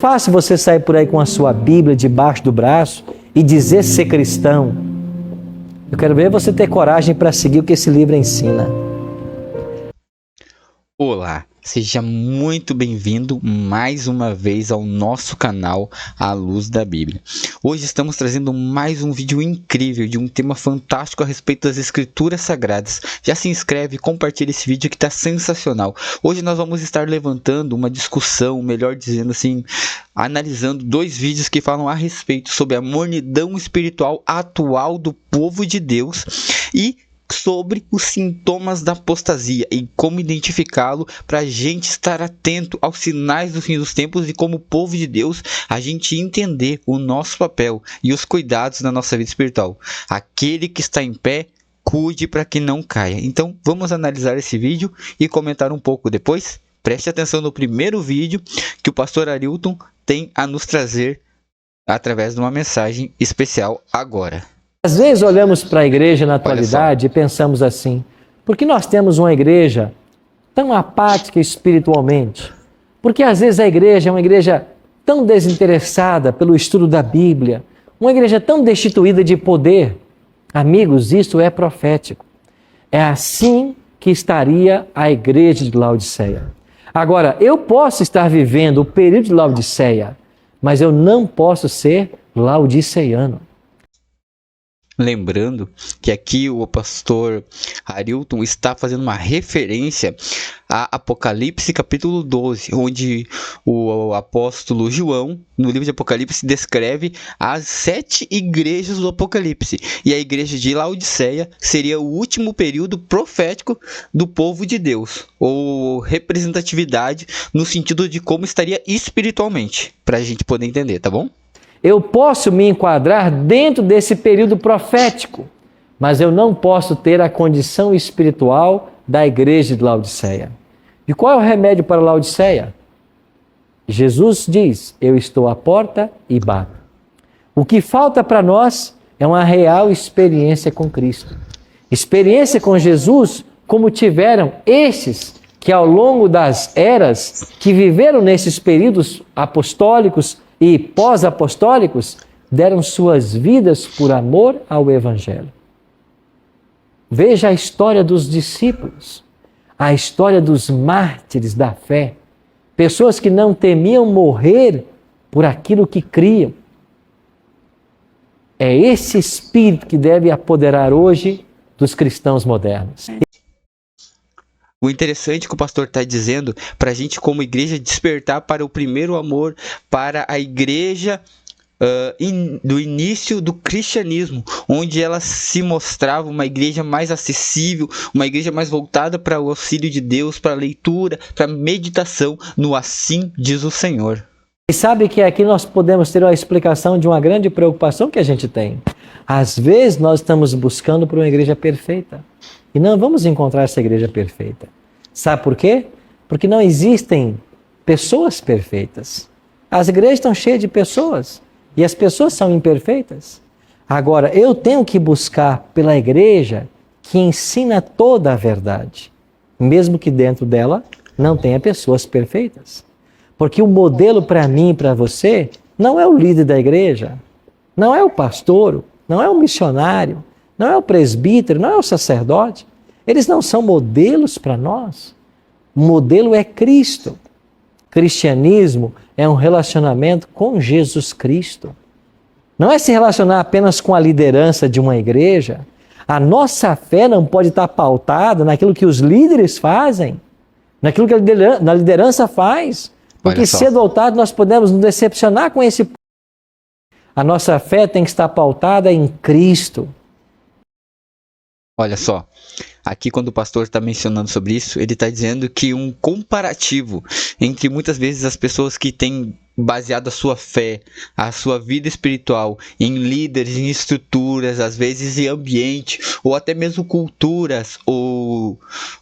Fácil você sair por aí com a sua Bíblia debaixo do braço e dizer ser cristão. Eu quero ver você ter coragem para seguir o que esse livro ensina. Olá, seja muito bem-vindo mais uma vez ao nosso canal A Luz da Bíblia. Hoje estamos trazendo mais um vídeo incrível de um tema fantástico a respeito das Escrituras Sagradas. Já se inscreve e compartilha esse vídeo que está sensacional. Hoje nós vamos estar levantando uma discussão, melhor dizendo assim, analisando dois vídeos que falam a respeito sobre a mornidão espiritual atual do povo de Deus e sobre os sintomas da apostasia e como identificá-lo para a gente estar atento aos sinais do fim dos tempos e como povo de Deus a gente entender o nosso papel e os cuidados na nossa vida espiritual. Aquele que está em pé, cuide para que não caia. Então vamos analisar esse vídeo e comentar um pouco depois. Preste atenção no primeiro vídeo que o pastor Arilton tem a nos trazer através de uma mensagem especial agora. Às vezes olhamos para a igreja na atualidade e pensamos assim: por que nós temos uma igreja tão apática espiritualmente? Porque às vezes a igreja é uma igreja tão desinteressada pelo estudo da Bíblia, uma igreja tão destituída de poder. Amigos, isso é profético. É assim que estaria a igreja de Laodiceia. Agora, eu posso estar vivendo o período de Laodiceia, mas eu não posso ser laodiceiano. Lembrando que aqui o pastor Arilton está fazendo uma referência a Apocalipse capítulo 12, onde o apóstolo João, no livro de Apocalipse, descreve as 7 igrejas do Apocalipse. E a igreja de Laodiceia seria o último período profético do povo de Deus, ou representatividade no sentido de como estaria espiritualmente, para a gente poder entender, tá bom? Eu posso me enquadrar dentro desse período profético, mas eu não posso ter a condição espiritual da igreja de Laodiceia. E qual é o remédio para Laodiceia? Jesus diz: eu estou à porta e bato. O que falta para nós é uma real experiência com Cristo. Experiência com Jesus como tiveram estes que ao longo das eras, que viveram nesses períodos apostólicos e pós-apostólicos, deram suas vidas por amor ao Evangelho. Veja a história dos discípulos, a história dos mártires da fé, pessoas que não temiam morrer por aquilo que criam. É esse espírito que deve apoderar hoje dos cristãos modernos. O interessante que o pastor está dizendo para a gente como igreja despertar para o primeiro amor, para a igreja do início do cristianismo, onde ela se mostrava uma igreja mais acessível, uma igreja mais voltada para o auxílio de Deus, para a leitura, para a meditação no assim diz o Senhor. E sabe que aqui nós podemos ter uma explicação de uma grande preocupação que a gente tem. Às vezes nós estamos buscando por uma igreja perfeita e não vamos encontrar essa igreja perfeita. Sabe por quê? Porque não existem pessoas perfeitas. As igrejas estão cheias de pessoas e as pessoas são imperfeitas. Agora, eu tenho que buscar pela igreja que ensina toda a verdade, mesmo que dentro dela não tenha pessoas perfeitas. Porque o modelo para mim e para você não é o líder da igreja, não é o pastor, não é o missionário, não é o presbítero, não é o sacerdote. Eles não são modelos para nós. O modelo é Cristo. Cristianismo é um relacionamento com Jesus Cristo. Não é se relacionar apenas com a liderança de uma igreja. A nossa fé não pode estar pautada naquilo que os líderes fazem, naquilo que a liderança faz. Porque cedo ou tarde nós podemos nos decepcionar com esse povo. A nossa fé tem que estar pautada em Cristo. Olha só, aqui quando o pastor está mencionando sobre isso, ele está dizendo que um comparativo entre muitas vezes as pessoas que têm baseado a sua fé, a sua vida espiritual em líderes, em estruturas, às vezes em ambiente, ou até mesmo culturas, ou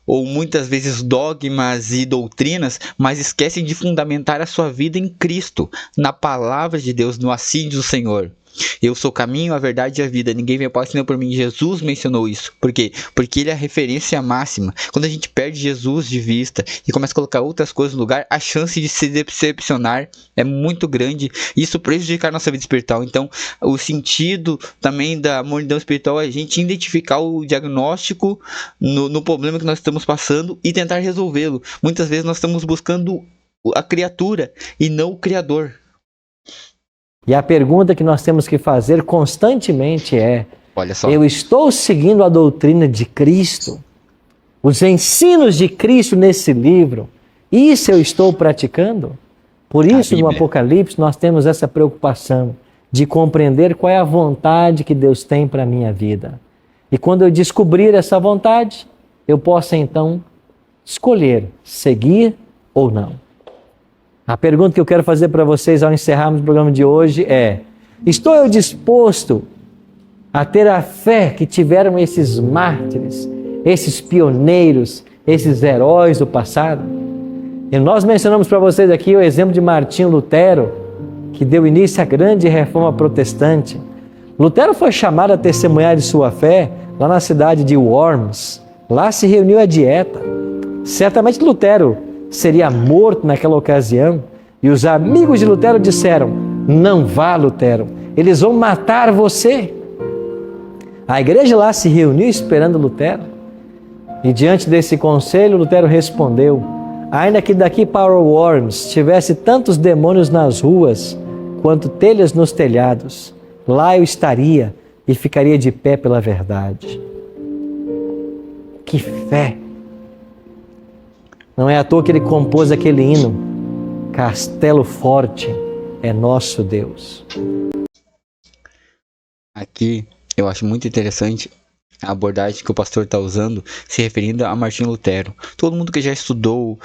muitas vezes dogmas e doutrinas, mas esquecem de fundamentar a sua vida em Cristo, na palavra de Deus, no assim diz o Senhor. Eu sou o caminho, a verdade e a vida. Ninguém vem ao Pai senão por mim. Jesus mencionou isso. Por quê? Porque ele é a referência máxima. Quando a gente perde Jesus de vista e começa a colocar outras coisas no lugar, a chance de se decepcionar é muito grande. Isso prejudica a nossa vida espiritual. Então, o sentido também da mornidão espiritual é a gente identificar o diagnóstico no problema que nós estamos passando e tentar resolvê-lo. Muitas vezes nós estamos buscando a criatura e não o Criador. E a pergunta que nós temos que fazer constantemente é: olha só, eu estou seguindo a doutrina de Cristo? Os ensinos de Cristo nesse livro? Isso eu estou praticando? Por isso, no Apocalipse, nós temos essa preocupação de compreender qual é a vontade que Deus tem para a minha vida. E quando eu descobrir essa vontade, eu posso então escolher seguir ou não. A pergunta que eu quero fazer para vocês ao encerrarmos o programa de hoje é: estou eu disposto a ter a fé que tiveram esses mártires, esses pioneiros, esses heróis do passado? E nós mencionamos para vocês aqui o exemplo de Martinho Lutero, que deu início à grande reforma protestante. Lutero foi chamado a testemunhar de sua fé lá na cidade de Worms. Lá se reuniu a dieta. Certamente Lutero seria morto naquela ocasião, e os amigos de Lutero disseram: não vá, Lutero, eles vão matar você. A igreja lá se reuniu esperando Lutero, e diante desse conselho Lutero respondeu: ainda que daqui para Worms tivesse tantos demônios nas ruas quanto telhas nos telhados, lá eu estaria e ficaria de pé pela verdade. Que fé! Não é à toa que ele compôs aquele hino: Castelo Forte é nosso Deus. Aqui eu acho muito interessante a abordagem que o pastor está usando, se referindo a Martinho Lutero. Todo mundo que já estudou,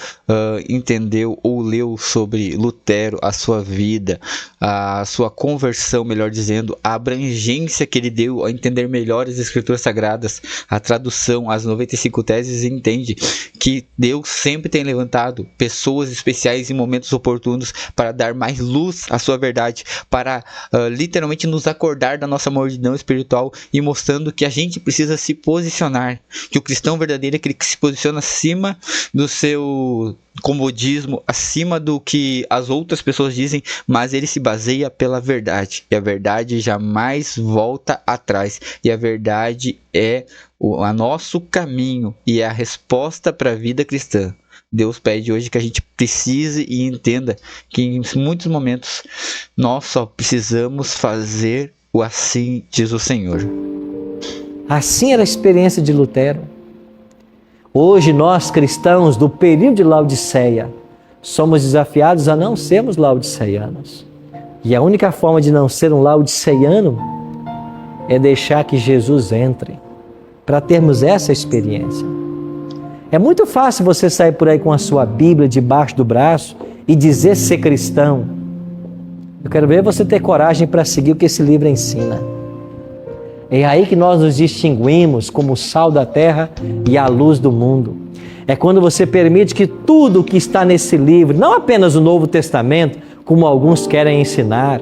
entendeu ou leu sobre Lutero, a sua vida, a sua conversão, melhor dizendo, a abrangência que ele deu a entender melhor as escrituras sagradas, a tradução, as 95 teses, entende que Deus sempre tem levantado pessoas especiais em momentos oportunos para dar mais luz à sua verdade, para literalmente nos acordar da nossa mornidão espiritual e mostrando que a gente precisa se posicionar, que o cristão verdadeiro é aquele que se posiciona acima do seu comodismo, acima do que as outras pessoas dizem, mas ele se baseia pela verdade, e a verdade jamais volta atrás, e a verdade é o nosso caminho e é a resposta para a vida cristã. Deus pede hoje que a gente precise e entenda que em muitos momentos nós só precisamos fazer o assim diz o Senhor. Assim era a experiência de Lutero. Hoje nós cristãos do período de Laodiceia somos desafiados a não sermos laodiceianos. E a única forma de não ser um laodiceiano é deixar que Jesus entre, para termos essa experiência. É muito fácil você sair por aí com a sua Bíblia debaixo do braço e dizer ser cristão. Eu quero ver você ter coragem para seguir o que esse livro ensina. É aí que nós nos distinguimos como o sal da terra e a luz do mundo. É quando você permite que tudo o que está nesse livro, não apenas o Novo Testamento, como alguns querem ensinar,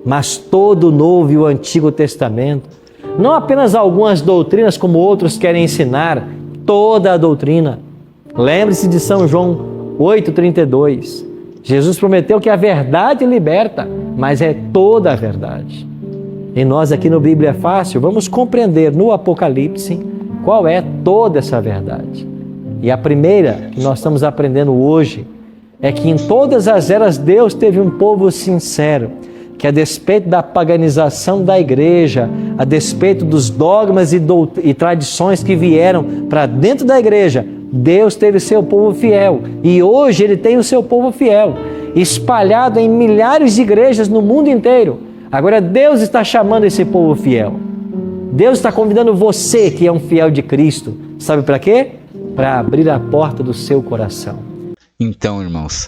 mas todo o Novo e o Antigo Testamento, não apenas algumas doutrinas como outros querem ensinar, toda a doutrina. Lembre-se de São João 8,32. Jesus prometeu que a verdade liberta, mas é toda a verdade. E nós aqui no Bíblia é Fácil vamos compreender no Apocalipse qual é toda essa verdade. E a primeira que nós estamos aprendendo hoje é que em todas as eras Deus teve um povo sincero, que a despeito da paganização da igreja, a despeito dos dogmas e tradições que vieram para dentro da igreja, Deus teve seu povo fiel. E hoje Ele tem o seu povo fiel, espalhado em milhares de igrejas no mundo inteiro. Agora Deus está chamando esse povo fiel. Deus está convidando você que é um fiel de Cristo. Sabe para quê? Para abrir a porta do seu coração. Então, irmãos,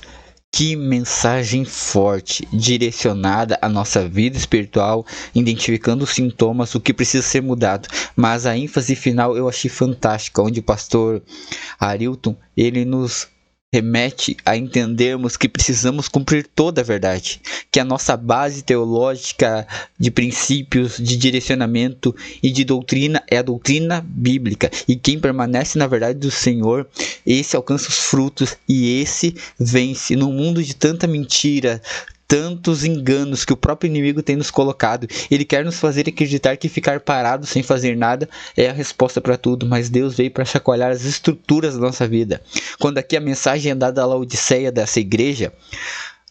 que mensagem forte, direcionada à nossa vida espiritual, identificando os sintomas, o que precisa ser mudado. Mas a ênfase final eu achei fantástica, onde o pastor Arilton, ele nos remete a entendermos que precisamos cumprir toda a verdade, que a nossa base teológica de princípios, de direcionamento e de doutrina é a doutrina bíblica, e quem permanece na verdade do Senhor, esse alcança os frutos e esse vence. No mundo de tanta mentira, tantos enganos que o próprio inimigo tem nos colocado, ele quer nos fazer acreditar que ficar parado sem fazer nada é a resposta para tudo, mas Deus veio para chacoalhar as estruturas da nossa vida. Quando aqui a mensagem é dada à Laodiceia, dessa igreja,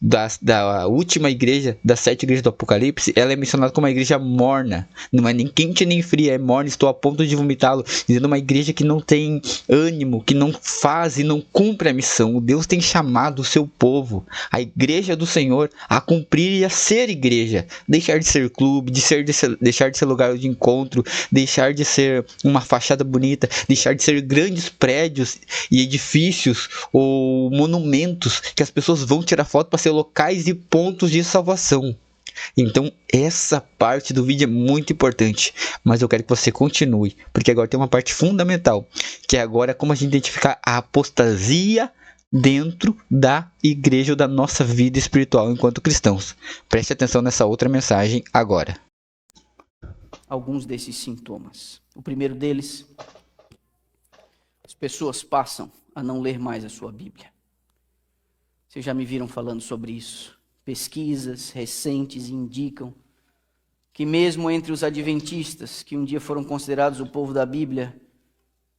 da última igreja, das 7 igrejas do Apocalipse, ela é mencionada como uma igreja morna, não é nem quente nem fria, é morna, estou a ponto de vomitá-lo, dizendo uma igreja que não tem ânimo, que não faz e não cumpre a missão. Deus tem chamado o seu povo, a igreja do Senhor, a cumprir e a ser igreja, deixar de ser clube, deixar de ser lugar de encontro, deixar de ser uma fachada bonita, deixar de ser grandes prédios e edifícios ou monumentos que as pessoas vão tirar foto para ser locais e pontos de salvação. Então essa parte do vídeo é muito importante, mas eu quero que você continue, porque agora tem uma parte fundamental, que é agora como a gente identificar a apostasia dentro da igreja ou da nossa vida espiritual enquanto cristãos. Preste atenção nessa outra mensagem agora. Alguns desses sintomas. O primeiro deles, as pessoas passam a não ler mais a sua Bíblia. Vocês já me viram falando sobre isso. Pesquisas recentes indicam que mesmo entre os adventistas, que um dia foram considerados o povo da Bíblia,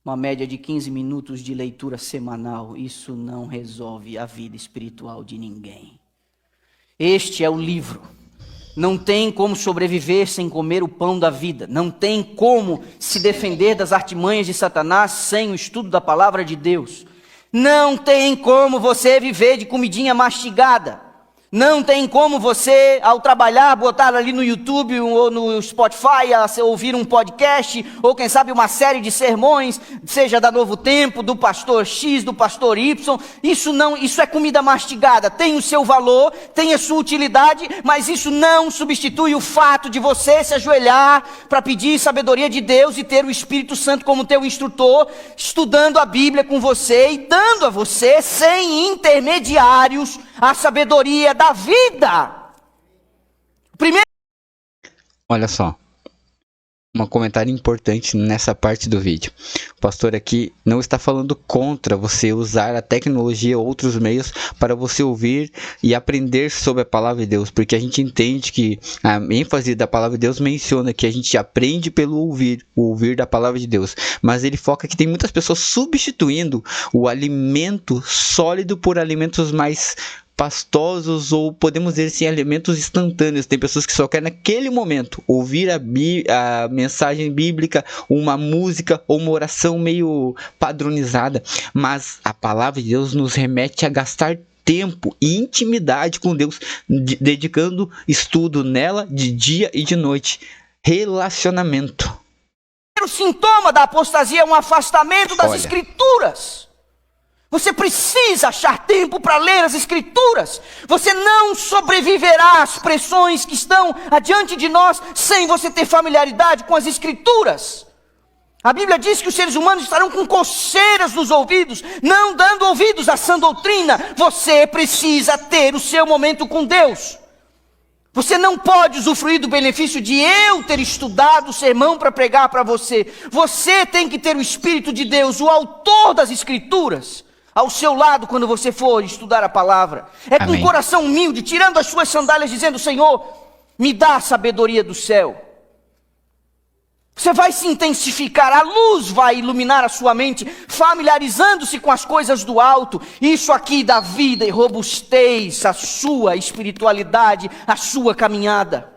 uma média de 15 minutos de leitura semanal, isso não resolve a vida espiritual de ninguém. Este é o livro. Não tem como sobreviver sem comer o pão da vida. Não tem como se defender das artimanhas de Satanás sem o estudo da palavra de Deus. Não tem como você viver de comidinha mastigada. Não tem como você, ao trabalhar, botar ali no YouTube ou no Spotify, ouvir um podcast, ou quem sabe uma série de sermões, seja da Novo Tempo, do pastor X, do pastor Y. Isso é comida mastigada, tem o seu valor, tem a sua utilidade, mas isso não substitui o fato de você se ajoelhar para pedir sabedoria de Deus e ter o Espírito Santo como teu instrutor, estudando a Bíblia com você e dando a você, sem intermediários, a sabedoria da vida. Primeiro... Olha só, um comentário importante nessa parte do vídeo. O pastor aqui não está falando contra você usar a tecnologia ou outros meios para você ouvir e aprender sobre a palavra de Deus, porque a gente entende que a ênfase da palavra de Deus menciona que a gente aprende pelo ouvir, o ouvir da palavra de Deus, mas ele foca que tem muitas pessoas substituindo o alimento sólido por alimentos mais pastosos, ou podemos dizer assim, alimentos instantâneos. Tem pessoas que só querem naquele momento ouvir a mensagem bíblica, uma música ou uma oração meio padronizada, mas a palavra de Deus nos remete a gastar tempo e intimidade com Deus, dedicando estudo nela de dia e de noite. Relacionamento. O sintoma da apostasia é um afastamento das Escrituras. Você precisa achar tempo para ler as Escrituras. Você não sobreviverá às pressões que estão adiante de nós sem você ter familiaridade com as Escrituras. A Bíblia diz que os seres humanos estarão com coceiras nos ouvidos, não dando ouvidos à sã doutrina. Você precisa ter o seu momento com Deus. Você não pode usufruir do benefício de eu ter estudado o sermão para pregar para você. Você tem que ter o Espírito de Deus, o autor das Escrituras, ao seu lado quando você for estudar a palavra. É com um coração humilde, tirando as suas sandálias, dizendo: Senhor, me dá a sabedoria do céu. Você vai se intensificar, a luz vai iluminar a sua mente, familiarizando-se com as coisas do alto. Isso aqui dá vida e robustez à sua espiritualidade, à sua caminhada.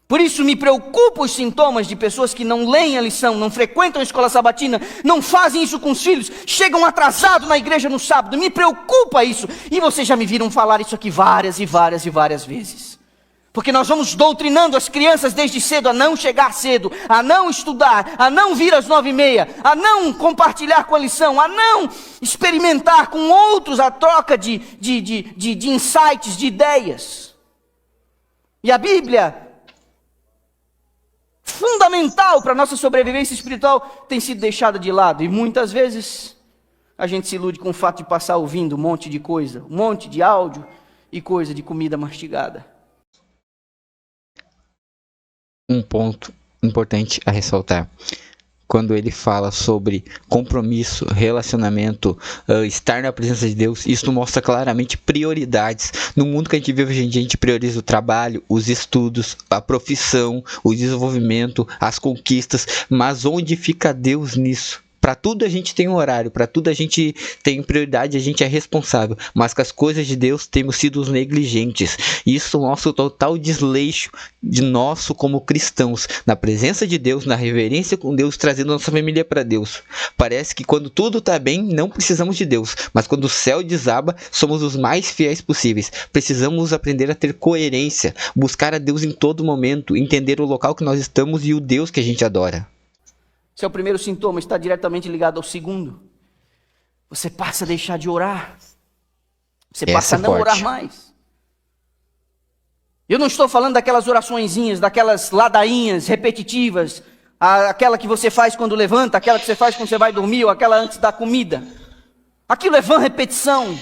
Por isso me preocupa os sintomas de pessoas que não leem a lição, não frequentam a escola sabatina, não fazem isso com os filhos, chegam atrasados na igreja no sábado. Me preocupa isso. E vocês já me viram falar isso aqui várias e várias vezes. Porque nós vamos doutrinando as crianças desde cedo a não chegar cedo, a não estudar, a não vir às 9h30, a não compartilhar com a lição, a não experimentar com outros a troca de insights, de ideias. E a Bíblia, fundamental para a nossa sobrevivência espiritual, tem sido deixada de lado. E muitas vezes a gente se ilude com o fato de passar ouvindo um monte de coisa, um monte de áudio e coisa de comida mastigada. Um ponto importante a ressaltar. Quando ele fala sobre compromisso, relacionamento, estar na presença de Deus, isso mostra claramente prioridades. No mundo que a gente vive hoje em dia, a gente prioriza o trabalho, os estudos, a profissão, o desenvolvimento, as conquistas, mas onde fica Deus nisso? Para tudo a gente tem um horário, para tudo a gente tem prioridade, a gente é responsável, mas com as coisas de Deus temos sido os negligentes. Isso mostra o total desleixo de nós como cristãos, na presença de Deus, na reverência com Deus, trazendo nossa família para Deus. Parece que quando tudo está bem, não precisamos de Deus, mas quando o céu desaba, somos os mais fiéis possíveis. Precisamos aprender a ter coerência, buscar a Deus em todo momento, entender o local que nós estamos e o Deus que a gente adora. Esse é o primeiro sintoma, está diretamente ligado ao segundo. Você passa a deixar de orar. Você passa a não orar mais. Eu não estou falando daquelas oraçõezinhas, daquelas ladainhas repetitivas, aquela que você faz quando levanta, aquela que você faz quando você vai dormir, ou aquela antes da comida. Aquilo é vã repetição.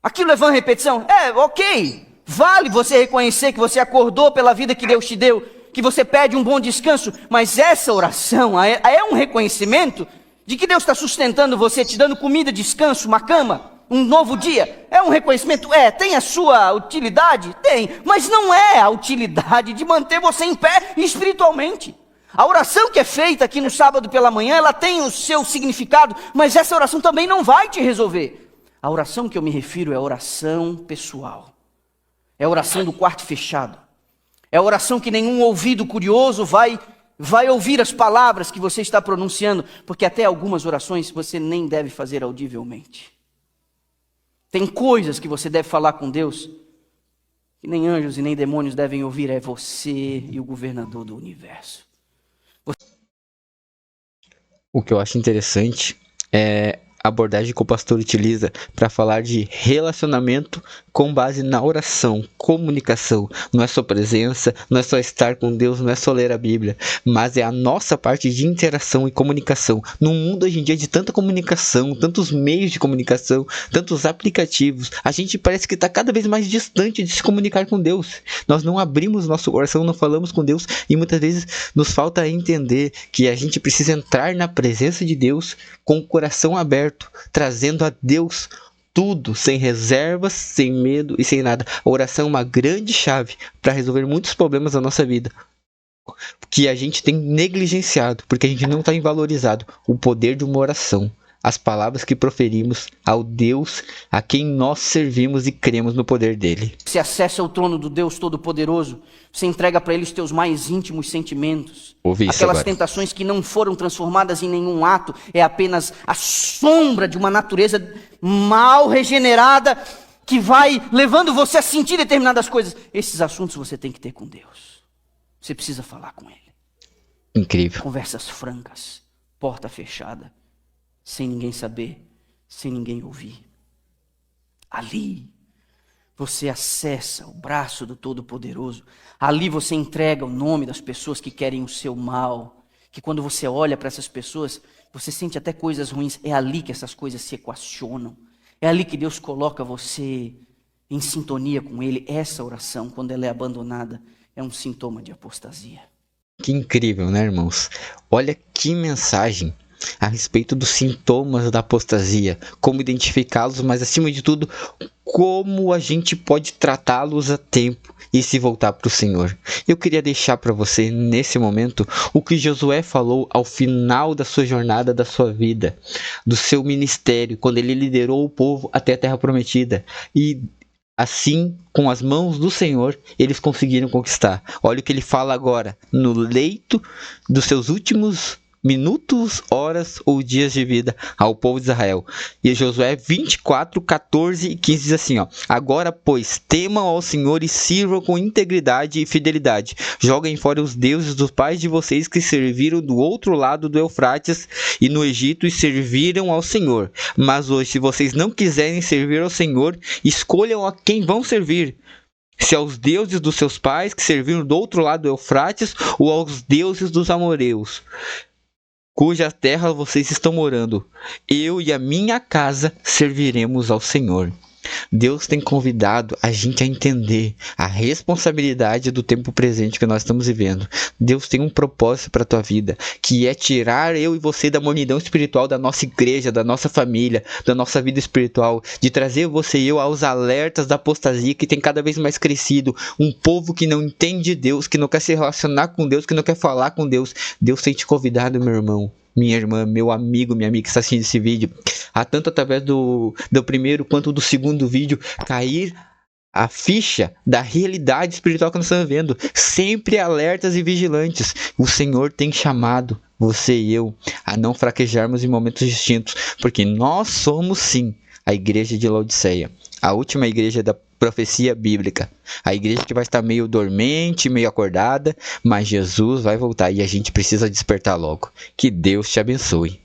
Aquilo é vã repetição. Ok. Vale você reconhecer que você acordou pela vida que Deus te deu, que você pede um bom descanso, mas essa oração é um reconhecimento de que Deus está sustentando você, te dando comida, descanso, uma cama, um novo dia. É um reconhecimento? Tem a sua utilidade? Tem, mas não é a utilidade de manter você em pé espiritualmente. A oração que é feita aqui no sábado pela manhã, ela tem o seu significado, mas essa oração também não vai te resolver. A oração que eu me refiro é a oração pessoal. É a oração do quarto fechado. É a oração que nenhum ouvido curioso vai ouvir as palavras que você está pronunciando, porque até algumas orações você nem deve fazer audivelmente. Tem coisas que você deve falar com Deus que nem anjos e nem demônios devem ouvir, é você e o governador do universo. O que eu acho interessante é a abordagem que o pastor utiliza para falar de relacionamento com base na oração, comunicação. Não é só presença, não é só estar com Deus, não é só ler a Bíblia, mas é a nossa parte de interação e comunicação. No mundo hoje em dia de tanta comunicação, tantos meios de comunicação, tantos aplicativos, a gente parece que está cada vez mais distante de se comunicar com Deus. Nós não abrimos nosso coração, não falamos com Deus e muitas vezes nos falta entender que a gente precisa entrar na presença de Deus com o coração aberto, trazendo a Deus tudo, sem reservas, sem medo e sem nada. A oração é uma grande chave para resolver muitos problemas da nossa vida, que a gente tem negligenciado, porque a gente não tem valorizado o poder de uma oração, as palavras que proferimos ao Deus a quem nós servimos e cremos no poder dele. Você acessa o trono do Deus Todo-Poderoso, você entrega para ele os teus mais íntimos sentimentos. Aquelas tentações que não foram transformadas em nenhum ato, é apenas a sombra de uma natureza mal regenerada que vai levando você a sentir determinadas coisas. Esses assuntos você tem que ter com Deus. Você precisa falar com ele. Incrível. Conversas francas, porta fechada, sem ninguém saber, sem ninguém ouvir. Ali você acessa o braço do Todo-Poderoso. Ali você entrega o nome das pessoas que querem o seu mal. Que quando você olha para essas pessoas, você sente até coisas ruins. É ali que essas coisas se equacionam. É ali que Deus coloca você em sintonia com Ele. Essa oração, quando ela é abandonada, é um sintoma de apostasia. Que incrível, né, irmãos? Olha que mensagem a respeito dos sintomas da apostasia, como identificá-los, mas acima de tudo, como a gente pode tratá-los a tempo e se voltar para o Senhor. Eu queria deixar para você, nesse momento, o que Josué falou ao final da sua jornada, da sua vida, do seu ministério, quando ele liderou o povo até a Terra Prometida. E assim, com as mãos do Senhor, eles conseguiram conquistar. Olha o que ele fala agora, no leito dos seus últimos minutos, horas ou dias de vida ao povo de Israel. E Josué 24, 14 e 15 diz assim, agora, pois, temam ao Senhor e sirvam com integridade e fidelidade. Joguem fora os deuses dos pais de vocês que serviram do outro lado do Eufrates e no Egito e serviram ao Senhor. Mas hoje, se vocês não quiserem servir ao Senhor, escolham a quem vão servir. Se aos deuses dos seus pais que serviram do outro lado do Eufrates ou aos deuses dos amoreus. cuja terra vocês estão morando. Eu e a minha casa serviremos ao Senhor. Deus tem convidado a gente a entender a responsabilidade do tempo presente que nós estamos vivendo. Deus tem um propósito para a tua vida, que é tirar eu e você da mornidão espiritual da nossa igreja, da nossa família, da nossa vida espiritual, de trazer você e eu aos alertas da apostasia que tem cada vez mais crescido. Um povo que não entende Deus, que não quer se relacionar com Deus, que não quer falar com Deus. Deus tem te convidado, meu irmão, minha irmã, meu amigo, minha amiga que está assistindo esse vídeo, a tanto através do primeiro quanto do segundo vídeo, cair a ficha da realidade espiritual que nós estamos vendo, sempre alertas e vigilantes. O Senhor tem chamado você e eu a não fraquejarmos em momentos distintos, porque nós somos sim a igreja de Laodiceia, a última igreja da profecia bíblica, a igreja que vai estar meio dormente, meio acordada, mas Jesus vai voltar e a gente precisa despertar logo. Que Deus te abençoe.